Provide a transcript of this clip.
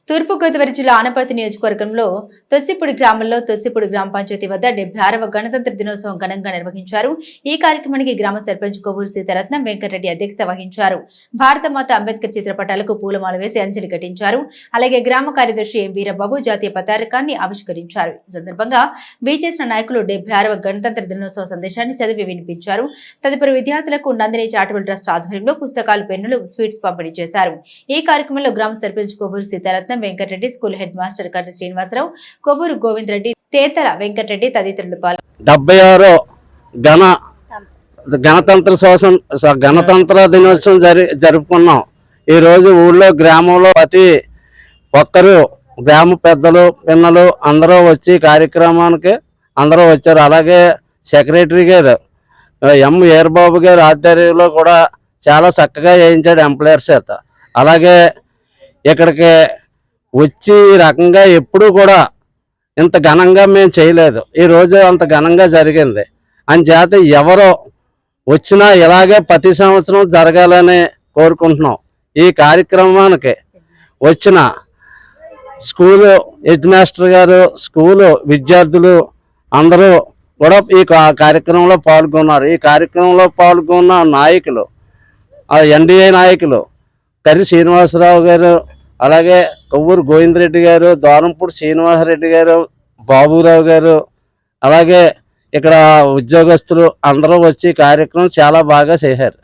తూర్పుగోదావరి జిల్లా ఆనపర్తి నియోజకవర్గంలో తొస్సిపూడి గ్రామంలో తొస్సిపూడి గ్రామ పంచాయతీ వద్ద 76వ గణతంత్ర దినోత్సవం ఘనంగా నిర్వహించారు. ఈ కార్యక్రమానికి గ్రామ సర్పంచ్ కొవ్వూరు సీతారత్నం వెంకటరెడ్డి అధ్యక్షత వహించారు. భారతమాత అంబేద్కర్ చిత్రపటాలకు పూలమాల వేసి అంజలి ఘటించారు. అలాగే గ్రామ కార్యదర్శి ఎం వీరబాబు జాతీయ పతాకాన్ని ఆవిష్కరించారు. ఈ సందర్భంగా విచ్చేసిన నాయకులు 76వ గణతంత్ర దినోత్సవ సందేశాన్ని చదివి వినిపించారు. తదుపరి విద్యార్థులకు నందిని చారిటబుల్ ట్రస్ట్ ఆధ్వర్యంలో పుస్తకాలు, పెన్నులు, స్వీట్స్ పంపిణీ చేశారు. ఈ కార్యక్రమంలో గ్రామ sarpanch Kovvuru Seetharatnam, Venkatareddy, school head master Karra Srinivasarao, Kovvur Govinda Reddy, Tetala Venkatareddy తదితరులు పాల్గొన్నారు. 76వ గణతంత్ర దినోత్సవం జరుపుకున్నాం. ఈ రోజు ఊళ్ళో గ్రామంలో ప్రతి ఒక్కరు గ్రామ పెద్దలు, పిన్నలు అందరూ వచ్చి కార్యక్రమానికి అందరూ వచ్చారు. అలాగే సెక్రటరీ గారు ఎం వీరబాబు గారి ఆధ్వర్యంలో కూడా చాలా చక్కగా చేయించాడు ఎంప్లాయర్స్ చేత. అలాగే ఇక్కడికి వచ్చి ఈ రకంగా ఎప్పుడూ కూడా ఇంత ఘనంగా మేము చేయలేదు. ఈరోజు అంత ఘనంగా జరిగింది. అంచేత ఎవరో వచ్చినా ఇలాగే ప్రతి సంవత్సరం జరగాలని కోరుకుంటున్నాం. ఈ కార్యక్రమానికి వచ్చిన స్కూలు హెడ్ మాస్టర్ గారు, స్కూలు విద్యార్థులు అందరూ కూడా ఈ కార్యక్రమంలో పాల్గొన్నారు. ఈ కార్యక్రమంలో పాల్గొన్న నాయకులు, ఎన్డీఏ నాయకులు కర్రి శ్రీనివాసరావు గారు, అలాగే కొవ్వూరు గోవిందరెడ్డి గారు, దోరంపూడి శ్రీనివాసరెడ్డి గారు, బాబురావు గారు, అలాగే ఇక్కడ ఉద్యోగస్తులు అందరూ వచ్చి కార్యక్రమం చాలా బాగా చేశారు.